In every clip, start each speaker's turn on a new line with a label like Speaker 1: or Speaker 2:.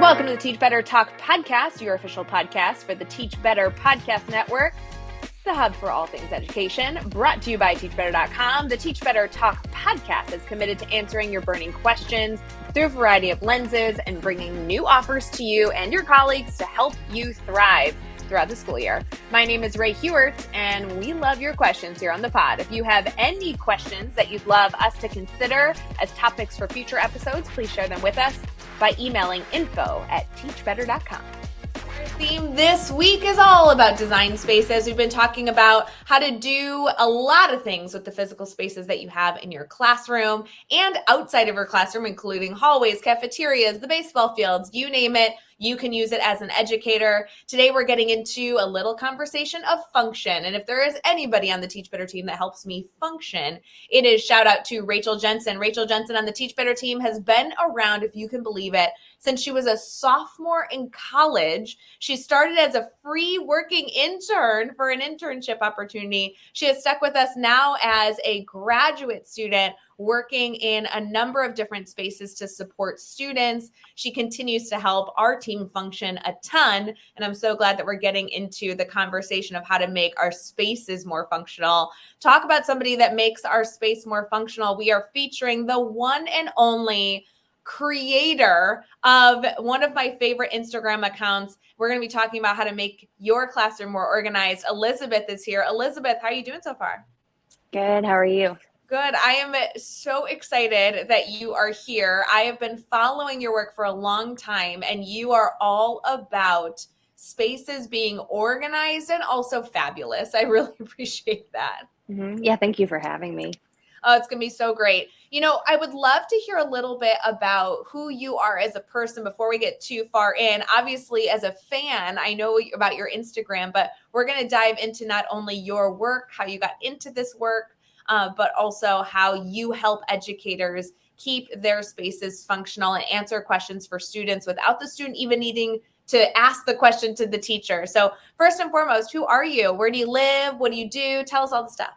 Speaker 1: Welcome to the Teach Better Talk podcast, your official podcast for the Teach Better Podcast Network, the hub for all things education, brought to you by teachbetter.com. The Teach Better Talk podcast is committed to answering your burning questions through a variety of lenses and bringing new offers to you and your colleagues to help you thrive throughout the school year. My name is Ray Hewert, and we love your questions here on the pod. If you have any questions that you'd love us to consider as topics for future episodes, please share them with us by emailing info@teachbetter.com. Our theme this week is all about design spaces. We've been talking about how to do a lot of things with the physical spaces that you have in your classroom and outside of your classroom, including hallways, cafeterias, the baseball fields, you name it. You can use it as an educator. Today, we're getting into a little conversation of function. And if there is anybody on the Teach Better team that helps me function, it is shout out to Rachel Jensen. Rachel Jensen on the Teach Better team has been around, if you can believe it, since she was a sophomore in college. She started as a free working intern for an internship opportunity. She has stuck with us now as a graduate student, working in a number of different spaces to support students. She continues to help our team function a ton. And I'm so glad that we're getting into the conversation of how to make our spaces more functional. Talk about somebody that makes our space more functional. We are featuring the one and only creator of one of my favorite Instagram accounts. We're going to be talking about how to make your classroom more organized. Elizabeth is here. Elizabeth, how are you doing so far?
Speaker 2: Good. How are you?
Speaker 1: Good. I am so excited that you are here. I have been following your work for a long time, and you are all about spaces being organized and also fabulous. I really appreciate that.
Speaker 2: Mm-hmm. Yeah, thank you for having me.
Speaker 1: Oh, it's going to be so great. You know, I would love to hear a little bit about who you are as a person before we get too far in. Obviously, as a fan, I know about your Instagram, but we're going to dive into not only your work, how you got into this work, but also how you help educators keep their spaces functional and answer questions for students without the student even needing to ask the question to the teacher. So first and foremost, who are you? Where do you live? What do you do? Tell us all the stuff.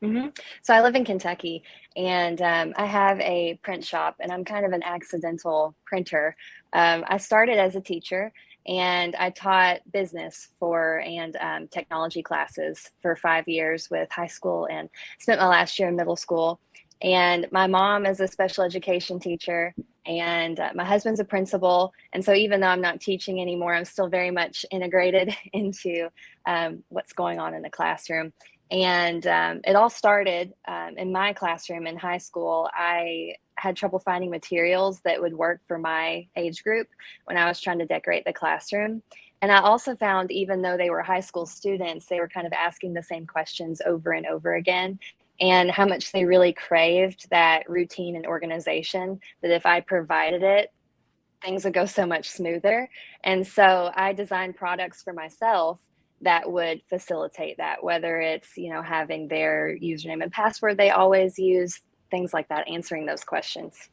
Speaker 2: Mm-hmm. So I live in Kentucky, and I have a print shop, and I'm kind of an accidental printer. I started as a teacher, and I taught business and technology classes for 5 years with high school, and spent my last year in middle school. And my mom is a special education teacher, and my husband's a principal. And so even though I'm not teaching anymore, I'm still very much integrated into what's going on in the classroom. And it all started in my classroom in high school. I had trouble finding materials that would work for my age group when I was trying to decorate the classroom. And I also found, even though they were high school students, they were kind of asking the same questions over and over again, and how much they really craved that routine and organization, that if I provided it, things would go so much smoother. And so I designed products for myself that would facilitate that, whether it's, having their username and password they always use, things like that, answering those questions.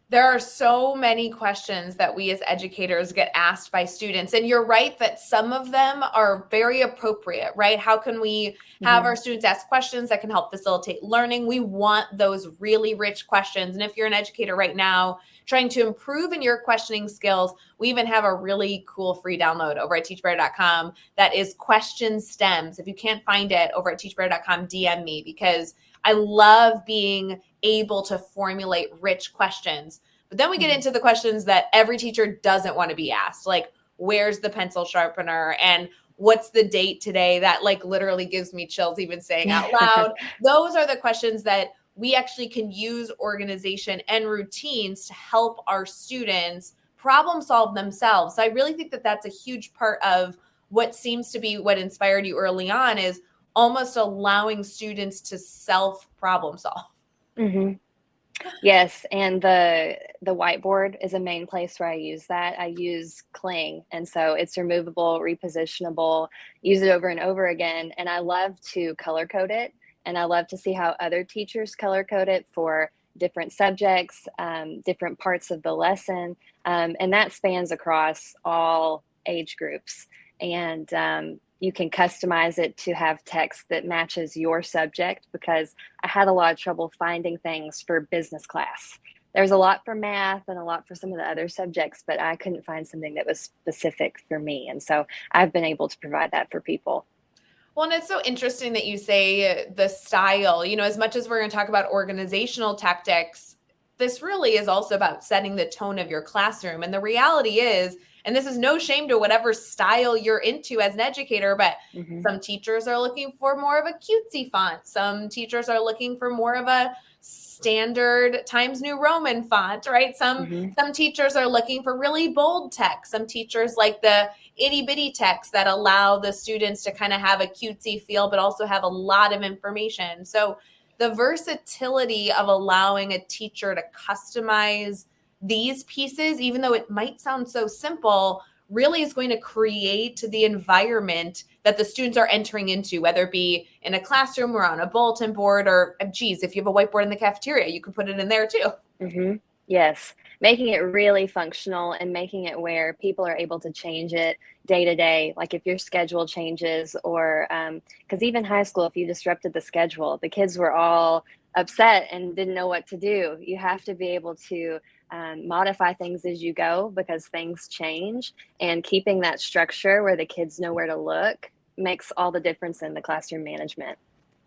Speaker 1: There are so many questions that we as educators get asked by students. And you're right that some of them are very appropriate, right? How can we have our students ask questions that can help facilitate learning? We want those really rich questions. And if you're an educator right now trying to improve in your questioning skills, we even have a really cool free download over at teachbetter.com that is question stems. If you can't find it over at teachbetter.com, DM me, because I love being able to formulate rich questions. But then we get into the questions that every teacher doesn't want to be asked, like, where's the pencil sharpener? And what's the date today? That literally gives me chills even saying out loud. Those are the questions that we actually can use organization and routines to help our students problem solve themselves. So I really think that that's a huge part of what seems to be what inspired you early on, is almost allowing students to self problem solve.
Speaker 2: Mm-hmm. Yes, and the whiteboard is a main place where I use that. I use cling, and so it's removable, repositionable, use it over and over again. And I love to color code it, and I love to see how other teachers color code it for different subjects, different parts of the lesson, and that spans across all age groups. And you can customize it to have text that matches your subject, because I had a lot of trouble finding things for business class There's a lot for math and a lot for some of the other subjects, but I couldn't find something that was specific for me. And so I've been able to provide that for people.
Speaker 1: Well, and it's so interesting that you say the style, as much as we're going to talk about organizational tactics, this really is also about setting the tone of your classroom. And the reality is, and this is no shame to whatever style you're into as an educator, but some teachers are looking for more of a cutesy font. Some teachers are looking for more of a standard Times New Roman font, right? Some teachers are looking for really bold text. Some teachers like the itty bitty text that allow the students to kind of have a cutesy feel, but also have a lot of information. So the versatility of allowing a teacher to customize these pieces, even though it might sound so simple, really is going to create the environment that the students are entering into, whether it be in a classroom or on a bulletin board, or geez, if you have a whiteboard in the cafeteria, you can put it in there too.
Speaker 2: Yes, making it really functional and making it where people are able to change it day to day. Like if your schedule changes, or because even high school, if you disrupted the schedule, the kids were all upset and didn't know what to do. You have to be able to modify things as you go because things change, and keeping that structure where the kids know where to look makes all the difference in the classroom management.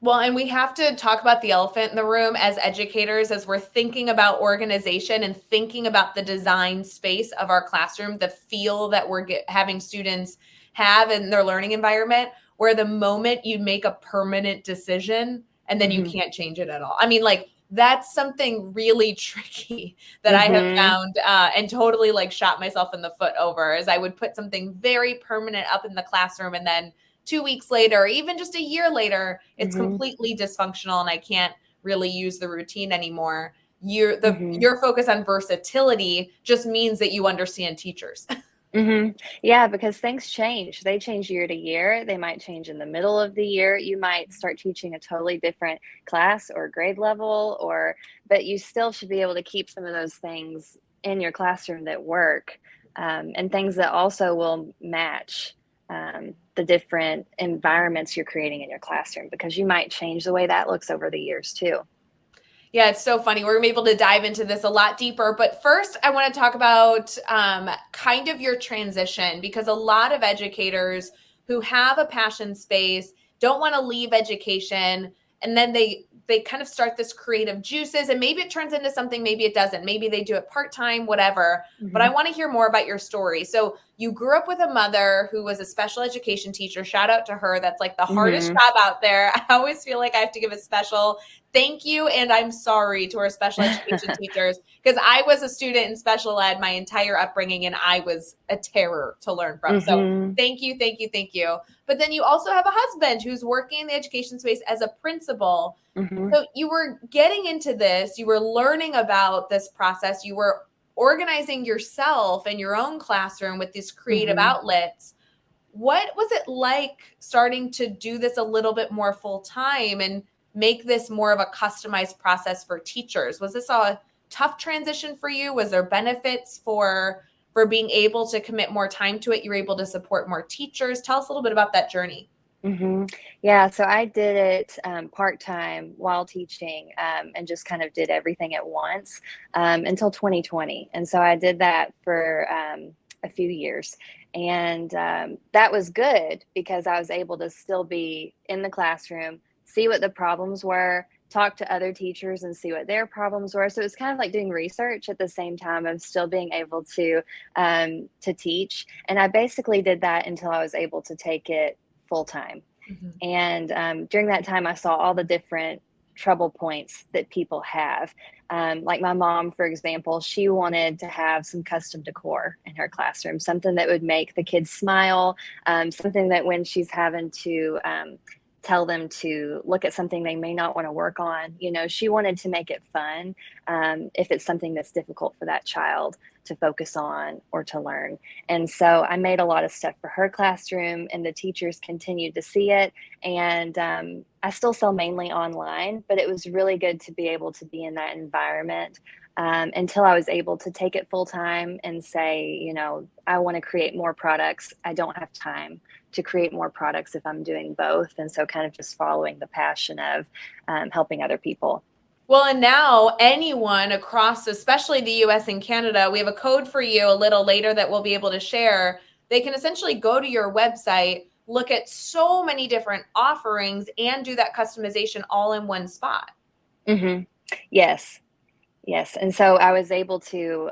Speaker 1: Well, and we have to talk about the elephant in the room as educators, as we're thinking about organization and thinking about the design space of our classroom, the feel that we're having students have in their learning environment, where the moment you make a permanent decision and then you can't change it at all. I mean, like, that's something really tricky that I have found and totally like shot myself in the foot over, as I would put something very permanent up in the classroom, and then 2 weeks later, or even just a year later, it's completely dysfunctional and I can't really use the routine anymore. Your focus on versatility just means that you understand teachers.
Speaker 2: Yeah, because things change. They change year to year. They might change in the middle of the year. You might start teaching a totally different class or grade level, but you still should be able to keep some of those things in your classroom that work, and things that also will match the different environments you're creating in your classroom, because you might change the way that looks over the years too.
Speaker 1: Yeah, it's so funny. We're going to be able to dive into this a lot deeper. But first, I want to talk about kind of your transition, because a lot of educators who have a passion space don't want to leave education. And then they kind of start this creative juices, and maybe it turns into something, maybe it doesn't. Maybe they do it part-time, whatever. But I want to hear more about your story. So you grew up with a mother who was a special education teacher. Shout out to her. That's like the hardest job out there. I always feel like I have to give a special thank you and I'm sorry to our special education teachers, because I was a student in special ed my entire upbringing and I was a terror to learn from. So thank you, thank you, thank you. But then you also have a husband who's working in the education space as a principal. So you were getting into this, you were learning about this process, you were organizing yourself in your own classroom with these creative outlets. What was it like starting to do this a little bit more full time and make this more of a customized process for teachers? Was this a tough transition for you? Was there benefits for being able to commit more time to it? You were able to support more teachers. Tell us a little bit about that journey.
Speaker 2: Yeah, so I did it part-time while teaching, and just kind of did everything at once until 2020. And so I did that for a few years. And that was good because I was able to still be in the classroom, see what the problems were, talk to other teachers and see what their problems were. So it was kind of like doing research at the same time of still being able to teach. And I basically did that until I was able to take it full time. And during that time, I saw all the different trouble points that people have. Like my mom, for example, she wanted to have some custom decor in her classroom, something that would make the kids smile, something that when she's having to tell them to look at something they may not want to work on, she wanted to make it fun if it's something that's difficult for that child to focus on or to learn. And so I made a lot of stuff for her classroom, and the teachers continued to see it. And I still sell mainly online, but it was really good to be able to be in that environment until I was able to take it full time and say, I want to create more products. I don't have time to create more products if I'm doing both. And so kind of just following the passion of helping other people.
Speaker 1: Well, and now anyone across, especially the US and Canada, we have a code for you a little later that we'll be able to share. They can essentially go to your website, look at so many different offerings, and do that customization all in one spot.
Speaker 2: Mm-hmm. Yes. Yes. And so I was able to,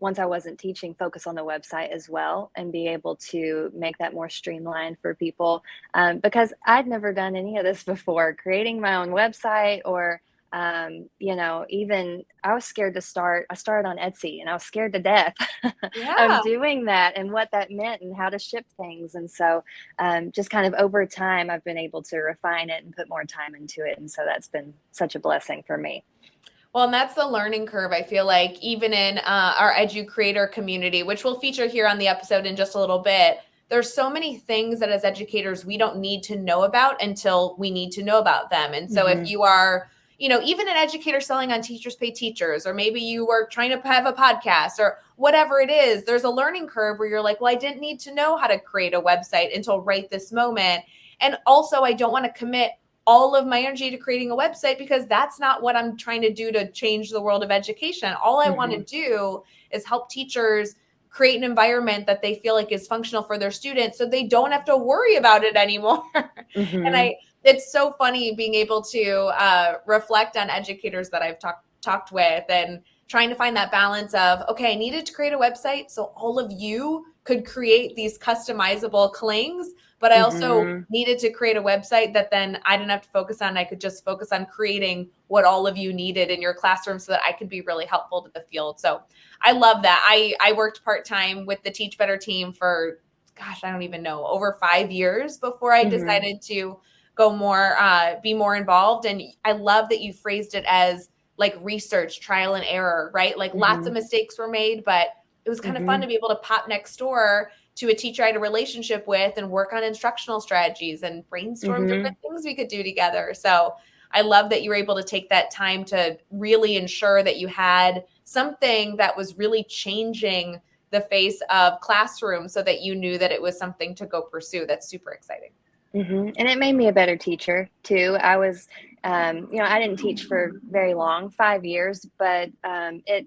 Speaker 2: once I wasn't teaching, focus on the website as well and be able to make that more streamlined for people, because I'd never done any of this before, creating my own website or, even I was scared to start. I started on Etsy and I was scared to death of
Speaker 1: Yeah.
Speaker 2: doing that and what that meant and how to ship things. And so just kind of over time, I've been able to refine it and put more time into it. And so that's been such a blessing for me.
Speaker 1: Well, and that's the learning curve. I feel like even in our Edu Creator community, which we'll feature here on the episode in just a little bit, there's so many things that as educators we don't need to know about until we need to know about them. And so if
Speaker 2: Hmm.
Speaker 1: you are, even an educator selling on Teachers Pay Teachers, or maybe you are trying to have a podcast or whatever it is, there's a learning curve where you're like, well, I didn't need to know how to create a website until right this moment. And also, I don't want to commit all of my energy to creating a website because that's not what I'm trying to do to change the world of education. All I want to
Speaker 2: Hmm.
Speaker 1: do is help teachers create an environment that they feel like is functional for their students so they don't have to worry about it anymore.
Speaker 2: Hmm.
Speaker 1: It's so funny being able to reflect on educators that I've talked with and trying to find that balance of, okay, I needed to create a website so all of you could create these customizable clings, but I also
Speaker 2: Hmm.
Speaker 1: needed to create a website that then I didn't have to focus on. I could just focus on creating what all of you needed in your classroom so that I could be really helpful to the field. So I love that. I worked part-time with the Teach Better team for, gosh, I don't even know, over 5 years before I
Speaker 2: Hmm.
Speaker 1: decided to go more, be more involved. And I love that you phrased it as like research, trial and error, right? Like lots of
Speaker 2: Hmm.
Speaker 1: mistakes were made, but it was kind of fun
Speaker 2: Hmm.
Speaker 1: to be able to pop next door to a teacher I had a relationship with and work on instructional strategies and brainstorm different
Speaker 2: Hmm.
Speaker 1: things we could do together. So I love that you were able to take that time to really ensure that you had something that was really changing the face of classroom so that you knew that it was something to go pursue. That's super exciting.
Speaker 2: And it made me a better teacher too. I was, I didn't teach for very long, 5 years, but it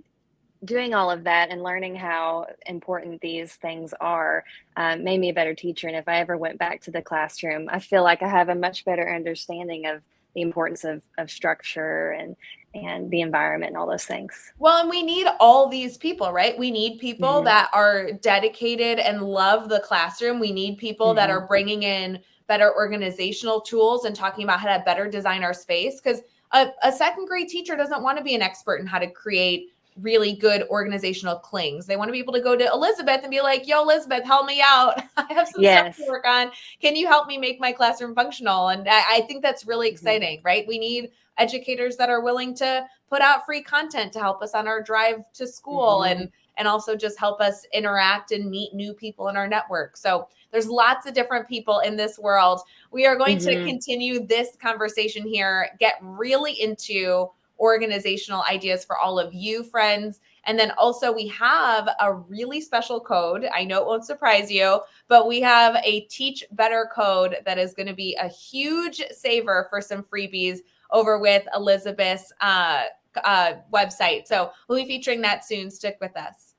Speaker 2: doing all of that and learning how important these things are made me a better teacher. And if I ever went back to the classroom, I feel like I have a much better understanding of the importance of structure and the environment and all those things.
Speaker 1: Well, and we need all these people, right? We need people
Speaker 2: Hmm.
Speaker 1: that are dedicated and love the classroom. We need people that
Speaker 2: Hmm.
Speaker 1: are bringing in better organizational tools and talking about how to better design our space. Because a second grade teacher doesn't want to be an expert in how to create really good organizational clings. They want to be able to go to Elizabeth and be like, yo, Elizabeth, help me out. I have some stuff to
Speaker 2: Yes.
Speaker 1: work on. Can you help me make my classroom functional? And I think that's really
Speaker 2: Hmm.
Speaker 1: exciting, right? We need educators that are willing to put out free content to help us on our drive to school
Speaker 2: Hmm.
Speaker 1: and also just help us interact and meet new people in our network. So there's lots of different people in this world. We are going to
Speaker 2: Hmm.
Speaker 1: continue this conversation here, get really into organizational ideas for all of you friends. And then also we have a really special code. I know it won't surprise you, but we have a Teach Better code that is going to be a huge saver for some freebies over with Elizabeth's website. So we'll be featuring that soon. Stick with us.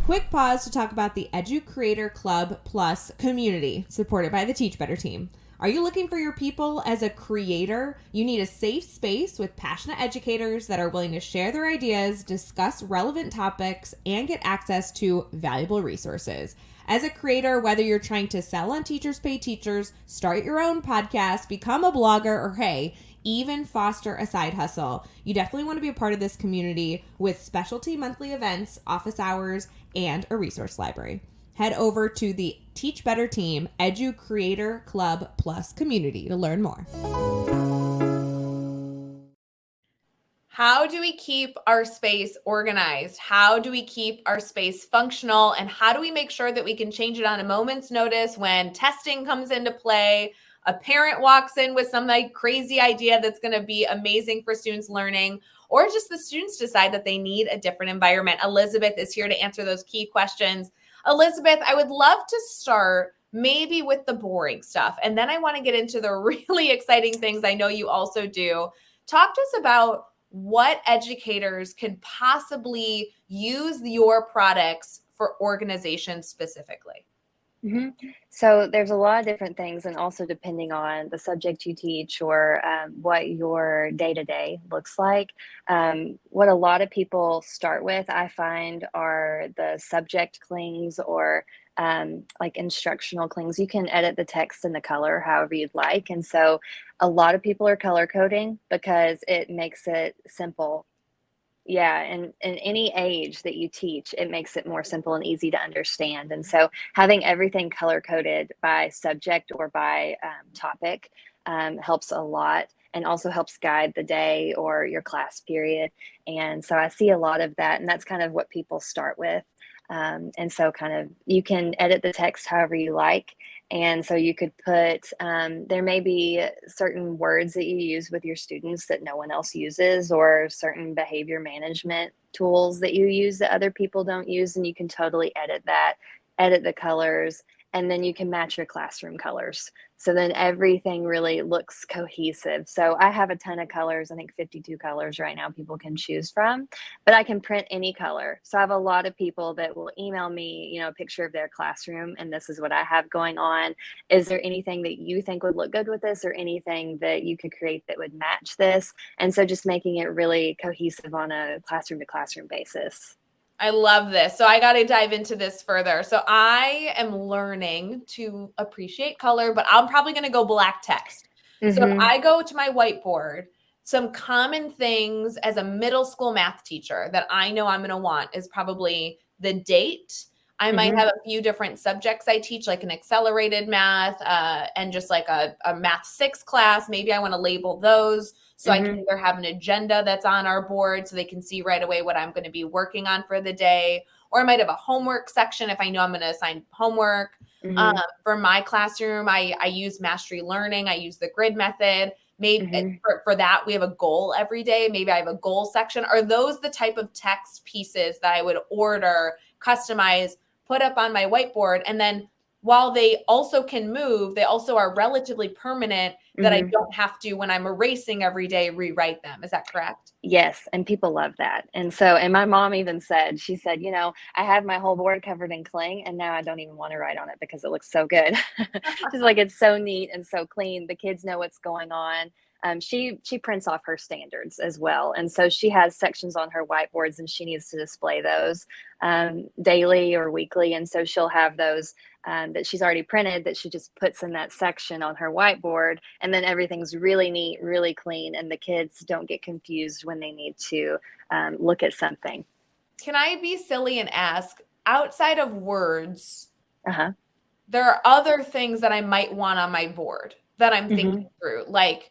Speaker 3: Quick pause to talk about the Edu Creator Club Plus community supported by the Teach Better team. Are you looking for your people as a creator? You need a safe space with passionate educators that are willing to share their ideas, discuss relevant topics, and get access to valuable resources. As a creator, whether you're trying to sell on Teachers Pay Teachers, start your own podcast, become a blogger, or hey, even foster a side hustle, you definitely want to be a part of this community with specialty monthly events, office hours, and a resource library. Head over to the Teach Better Team Edu Creator Club Plus community to learn more.
Speaker 1: How do we keep our space organized? How do we keep our space functional? And how do we make sure that we can change it on a moment's notice when testing comes into play? A parent walks in with some like crazy idea that's going to be amazing for students learning, or just the students decide that they need a different environment. Elizabeth is here to answer those key questions. Elizabeth, I would love to start maybe with the boring stuff, and then I want to get into the really exciting things I know you also do. Talk to us about what educators can possibly use your products for organization specifically?
Speaker 2: So there's a lot of different things, and also depending on the subject you teach or what your day-to-day looks like. What a lot of people start with, I find, are the subject clings or like instructional clings. You can edit the text and the color however you'd like. And so a lot of people are color coding because it makes it simple. Yeah, and in any age that you teach, it makes it more simple and easy to understand. And so having everything color coded by subject or by topic helps a lot, and also helps guide the day or your class period. And so I see a lot of that, and that's kind of what people start with. And so kind of you can edit the text however you like. And so you could put, there may be certain words that you use with your students that no one else uses, or certain behavior management tools that you use that other people don't use. And you can totally edit that, edit the colors, and then you can match your classroom colors. So then everything really looks cohesive. So I have a ton of colors, I think 52 colors right now people can choose from, but I can print any color. So I have a lot of people that will email me, a picture of their classroom, and this is what I have going on. Is there anything that you think would look good with this, or anything that you could create that would match this? And so just making it really cohesive on a classroom to classroom basis.
Speaker 1: I love this. So I got to dive into this further. So I am learning to appreciate color, but I'm probably going to go black text. So if I go to my whiteboard, some common things as a middle school math teacher that I know I'm going to want is probably the date. I might have a few different subjects I teach, like an accelerated math and just like a math 6 class. Maybe I want to label those. So I can either have an agenda that's on our board so they can see right away what I'm going to be working on for the day, or I might have a homework section if I know I'm going to assign homework. For my classroom, I use Mastery Learning. I use the grid method. Maybe for that, we have a goal every day. Maybe I have a goal section. Are those the type of text pieces that I would order, customize, put up on my whiteboard? And then while they also can move, they also are relatively permanent, that I don't have to, when I'm erasing every day, rewrite them. Is that correct?
Speaker 2: Yes. And people love that. And my mom even said, she said, I have my whole board covered in cling, and now I don't even want to write on it because it looks so good. She's like, it's so neat and so clean. The kids know what's going on. She prints off her standards as well. And so she has sections on her whiteboards, and she needs to display those daily or weekly. And so she'll have those that she's already printed that she just puts in that section on her whiteboard. And then everything's really neat, really clean. And the kids don't get confused when they need to look at something.
Speaker 1: Can I be silly and ask, outside of words, there are other things that I might want on my board that I'm thinking through, like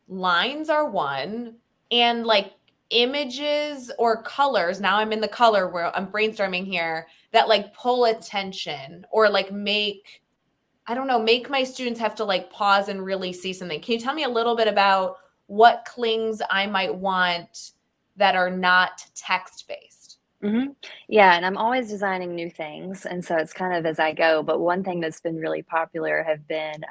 Speaker 1: lines are one, and like images or colors. Now I'm in the color where I'm brainstorming here, that like pull attention, or like make my students have to like pause and really see something. Can you tell me a little bit about what clings I might want that are not text-based?
Speaker 2: Yeah, and I'm always designing new things, and so it's kind of as I go. But one thing that's been really popular have been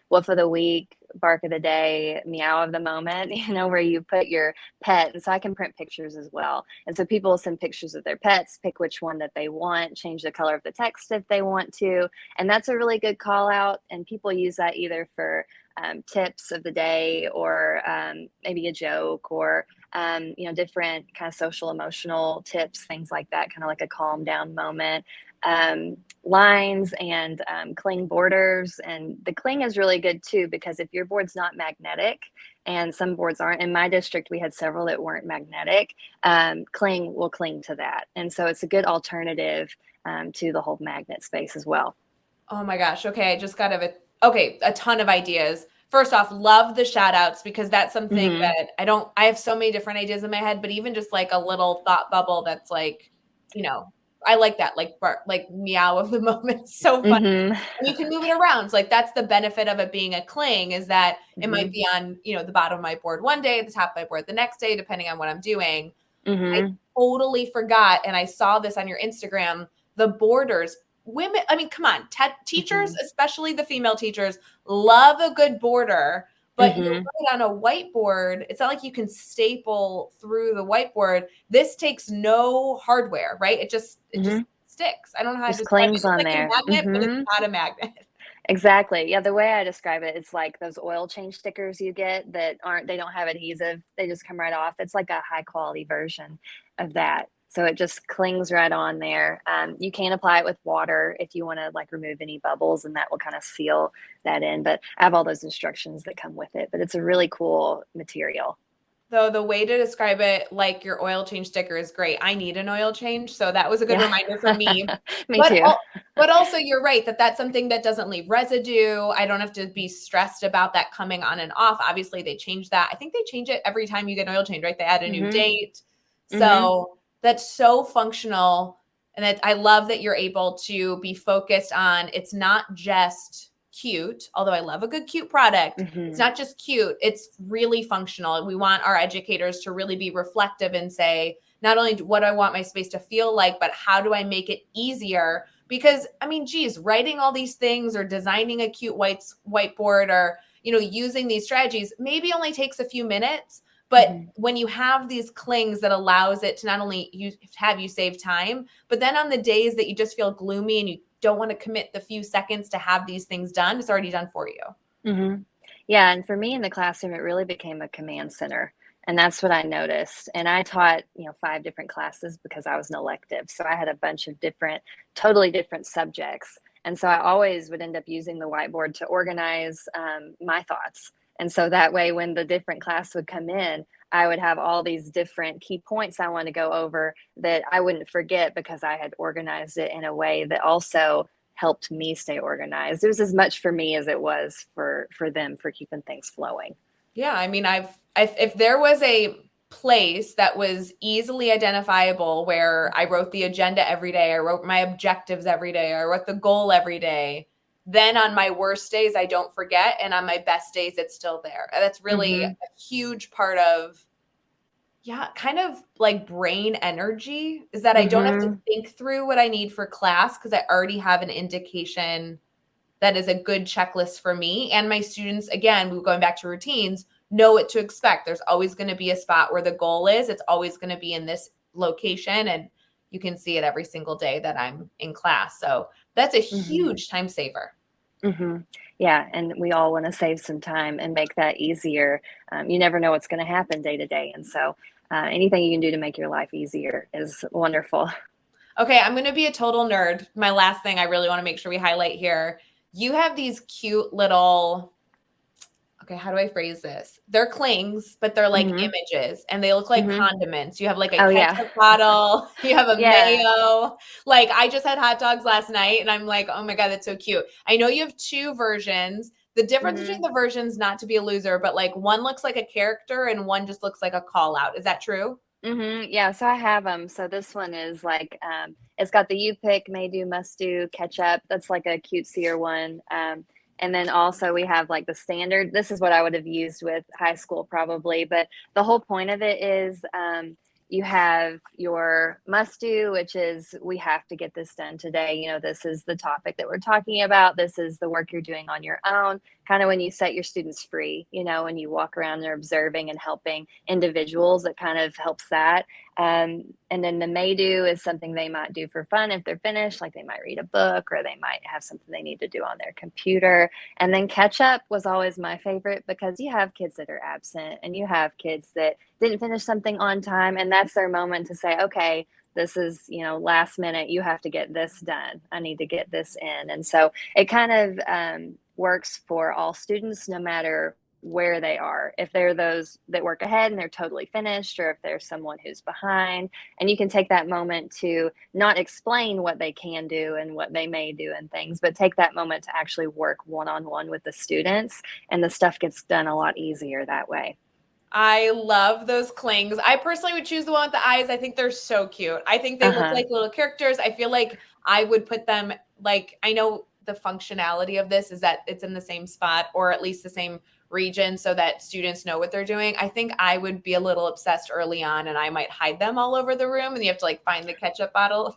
Speaker 2: Woof of the Week, Bark of the Day, Meow of the Moment, where you put your pet. And so I can print pictures as well. And so people send pictures of their pets, pick which one that they want, change the color of the text if they want to. And that's a really good call out. And people use that either for tips of the day, or maybe a joke, or different kind of social emotional tips, things like that, kind of like a calm down moment. Lines and cling borders. And the cling is really good too, because if your board's not magnetic, and some boards aren't, in my district we had several that weren't magnetic, cling will cling to that. And so it's a good alternative to the whole magnet space as well.
Speaker 1: Oh my gosh. Okay. I just got a ton of ideas. First off, love the shout outs, because that's something that I have so many different ideas in my head, but even just like a little thought bubble that's like, I like that, like Meow of the Moment. So fun. And you can move it around. So like, that's the benefit of it being a cling, is that it might be on, the bottom of my board one day, the top of my board the next day, depending on what I'm doing. I totally forgot. And I saw this on your Instagram, the borders. Women, I mean, come on, teachers, especially the female teachers, love a good border. but you're right, on a whiteboard, it's not like you can staple through the whiteboard. This takes no hardware, right? It just sticks. I don't know how to
Speaker 2: Just
Speaker 1: describe it.
Speaker 2: clings
Speaker 1: It's
Speaker 2: on
Speaker 1: like
Speaker 2: there.
Speaker 1: a magnet, but it's not a magnet.
Speaker 2: Exactly. Yeah, the way I describe it, it's like those oil change stickers you get that they don't have adhesive. They just come right off. It's like a high quality version of that. So it just clings right on there. You can apply it with water if you want to like remove any bubbles, and that will kind of seal that in. But I have all those instructions that come with it. But it's a really cool material.
Speaker 1: Though the way to describe it, like your oil change sticker, is great. I need an oil change, so that was a good reminder for me.
Speaker 2: Me too.
Speaker 1: But also, you're right that that's something that doesn't leave residue. I don't have to be stressed about that coming on and off. Obviously, they change that. I think they change it every time you get an oil change, right? They add a new date. So that's so functional. And I love that you're able to be focused on, it's not just cute, although I love a good cute product. It's not just cute, it's really functional. We want our educators to really be reflective and say, not only what do I want my space to feel like, but how do I make it easier? Because I mean, geez, writing all these things or designing a cute whiteboard or, using these strategies maybe only takes a few minutes. But when you have these clings that allows it to not only have you save time, but then on the days that you just feel gloomy and you don't want to commit the few seconds to have these things done, it's already done for you.
Speaker 2: Yeah, and for me in the classroom, it really became a command center. And that's what I noticed. And I taught, 5 different classes because I was an elective. So I had a bunch of totally different subjects. And so I always would end up using the whiteboard to organize my thoughts. And so that way, when the different class would come in, I would have all these different key points I want to go over that I wouldn't forget because I had organized it in a way that also helped me stay organized. It was as much for me as it was for them, for keeping things flowing.
Speaker 1: Yeah, I mean, if there was a place that was easily identifiable where I wrote the agenda every day, I wrote my objectives every day, I wrote the goal every day, then on my worst days, I don't forget. And on my best days, it's still there. And that's really a huge part of, kind of like brain energy, is that I don't have to think through what I need for class because I already have an indication that is a good checklist for me. And my students, again, we're going back to routines, know what to expect. There's always going to be a spot where the goal is. It's always going to be in this location. And you can see it every single day that I'm in class. So that's a huge time saver.
Speaker 2: Yeah, and we all want to save some time and make that easier. You never know what's going to happen day to day. And so anything you can do to make your life easier is wonderful.
Speaker 1: Okay, I'm going to be a total nerd. My last thing I really want to make sure we highlight here. You have these cute little, okay, how do I phrase this? They're clings, but they're like images and they look like condiments. You have like a ketchup bottle, you have a mayo. Like I just had hot dogs last night and I'm like, oh my God, that's so cute. I know you have 2 versions. The difference between the versions, not to be a loser, but like one looks like a character and one just looks like a call out. Is that true?
Speaker 2: Yeah, so I have them. So this one is like, it's got the you pick, may do, must do, ketchup. That's like a cutesier one. And then also we have like the standard. This is what I would have used with high school probably. But the whole point of it is you have your must do, which is we have to get this done today. This is the topic that we're talking about. This is the work you're doing on your own. Kind of when you set your students free, when you walk around, they're observing and helping individuals, it kind of helps that. And then the may do is something they might do for fun if they're finished, like they might read a book or they might have something they need to do on their computer. And then catch up was always my favorite because you have kids that are absent and you have kids that didn't finish something on time. And that's their moment to say, okay, this is, last minute, you have to get this done. I need to get this in. And so it kind of works for all students, no matter where they are. If they're those that work ahead and they're totally finished, or if there's someone who's behind, and you can take that moment to not explain what they can do and what they may do and things, but take that moment to actually work one-on-one with the students, and the stuff gets done a lot easier that way.
Speaker 1: I love those clings. I personally would choose the one with the eyes. I think they're so cute. I think they look like little characters. I feel like I would put them, like, I know the functionality of this is that it's in the same spot or at least the same region so that students know what they're doing. I think I would be a little obsessed early on and I might hide them all over the room and you have to like find the ketchup bottle.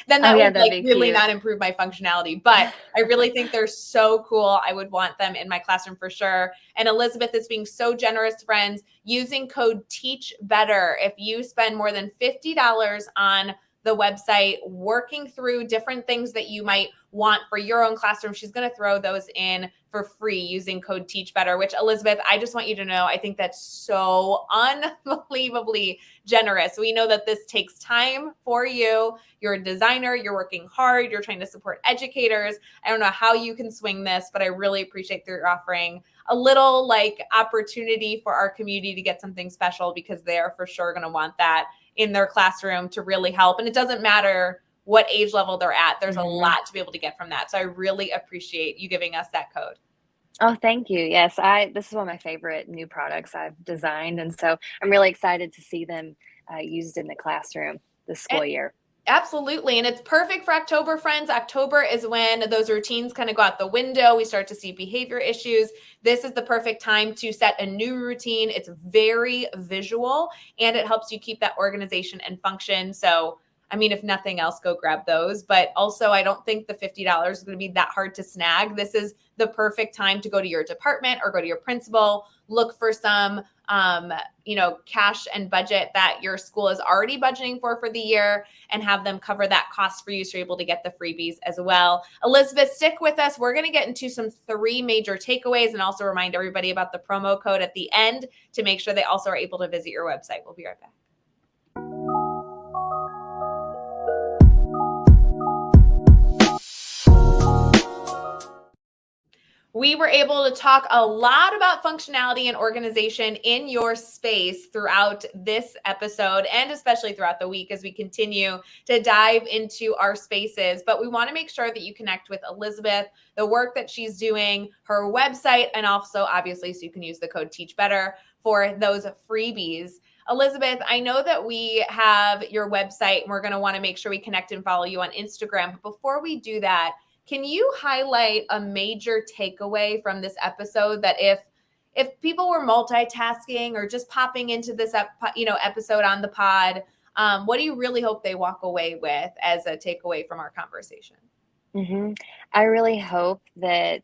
Speaker 1: Then that would
Speaker 2: that'd
Speaker 1: like
Speaker 2: be
Speaker 1: really
Speaker 2: cute.
Speaker 1: not improve my functionality. But I really think they're so cool. I would want them in my classroom for sure. And Elizabeth is being so generous, friends, using code TEACHBETTER. If you spend more than $50 on the website, working through different things that you might want for your own classroom, she's going to throw those in for free using code TEACHBETTER, which Elizabeth, I just want you to know, I think that's so unbelievably generous. We know that this takes time for you. You're a designer, you're working hard, you're trying to support educators. I don't know how you can swing this, but I really appreciate that you're offering a little like opportunity for our community to get something special because they are for sure going to want that in their classroom to really help. And it doesn't matter what age level they're at. There's a lot to be able to get from that. So I really appreciate you giving us that code.
Speaker 2: Oh, thank you. Yes, this is one of my favorite new products I've designed. And so I'm really excited to see them used in the classroom this school year.
Speaker 1: Absolutely. And it's perfect for October, friends. October is when those routines kind of go out the window. We start to see behavior issues. This is the perfect time to set a new routine. It's very visual and it helps you keep that organization and function. So, I mean, if nothing else, go grab those. But also, I don't think the $50 is going to be that hard to snag. This is the perfect time to go to your department or go to your principal, look for some cash and budget that your school is already budgeting for the year and have them cover that cost for you so you're able to get the freebies as well. Elizabeth, stick with us. We're going to get into some 3 major takeaways and also remind everybody about the promo code at the end to make sure they also are able to visit your website. We'll be right back. We were able to talk a lot about functionality and organization in your space throughout this episode and especially throughout the week as we continue to dive into our spaces. But we want to make sure that you connect with Elizabeth, the work that she's doing, her website, and also obviously so you can use the code TEACHBETTER for those freebies. Elizabeth, I know that we have your website and we're going to want to make sure we connect and follow you on Instagram. But before we do that, can you highlight a major takeaway from this episode that if people were multitasking or just popping into this episode on the pod, what do you really hope they walk away with as a takeaway from our conversation?
Speaker 2: I really hope that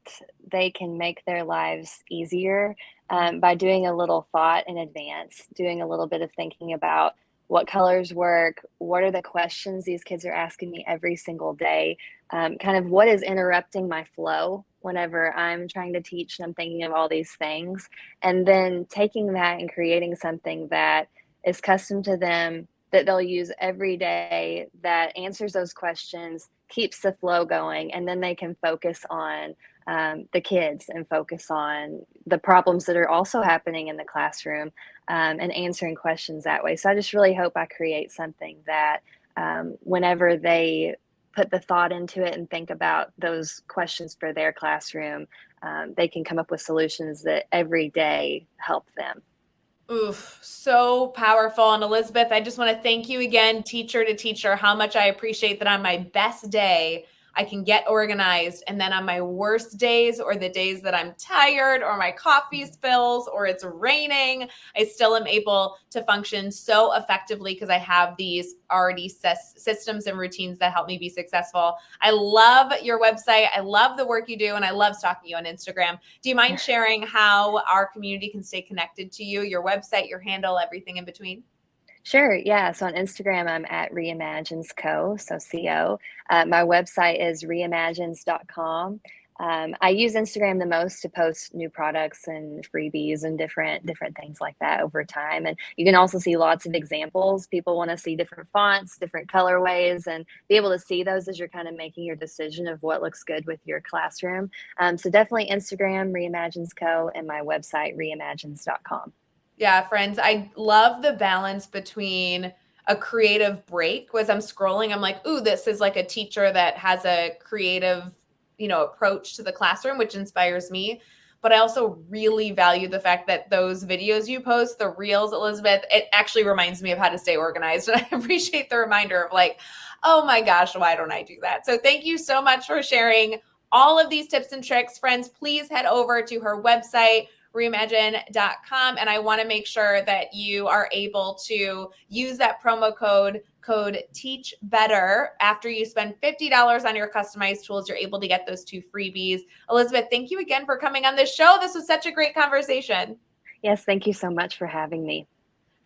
Speaker 2: they can make their lives easier by doing a little thought in advance, doing a little bit of thinking about what colors work, what are the questions these kids are asking me every single day, kind of what is interrupting my flow whenever I'm trying to teach and I'm thinking of all these things, and then taking that and creating something that is custom to them, that they'll use every day, that answers those questions, keeps the flow going, and then they can focus on the kids and focus on the problems that are also happening in the classroom and answering questions that way. So I just really hope I create something that whenever they put the thought into it and think about those questions for their classroom, they can come up with solutions that every day help them.
Speaker 1: Oof, so powerful. And Elizabeth, I just want to thank you again, teacher to teacher, how much I appreciate that on my best day, I can get organized. And then on my worst days or the days that I'm tired or my coffee spills or it's raining, I still am able to function so effectively because I have these already systems and routines that help me be successful. I love your website. I love the work you do. And I love stalking you on Instagram. Do you mind sharing how our community can stay connected to you, your website, your handle, everything in between?
Speaker 2: Sure. Yeah. So on Instagram, I'm at reimagines.co. So CO. My website is reimagines.com. I use Instagram the most to post new products and freebies and different things like that over time. And you can also see lots of examples. People want to see different fonts, different colorways, and be able to see those as you're kind of making your decision of what looks good with your classroom. So definitely Instagram, reimagines.co, and my website, reimagines.com.
Speaker 1: Yeah, friends, I love the balance between a creative break. As I'm scrolling, I'm like, ooh, this is like a teacher that has a creative, approach to the classroom, which inspires me. But I also really value the fact that those videos you post, the reels, Elizabeth, it actually reminds me of how to stay organized. And I appreciate the reminder of like, oh my gosh, why don't I do that? So thank you so much for sharing all of these tips and tricks. Friends, please head over to her website, reimagine.com. And I want to make sure that you are able to use that promo code Teach Better. After you spend $50 on your customized tools, you're able to get those 2 freebies. Elizabeth, thank you again for coming on this show. This was such a great conversation.
Speaker 2: Yes, thank you so much for having me.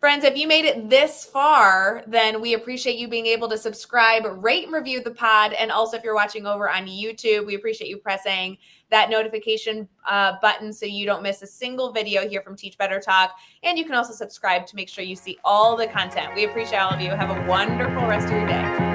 Speaker 1: Friends, if you made it this far, then we appreciate you being able to subscribe, rate, and review the pod. And also, if you're watching over on YouTube, we appreciate you pressing that notification button so you don't miss a single video here from Teach Better Talk. And you can also subscribe to make sure you see all the content. We appreciate all of you. Have a wonderful rest of your day.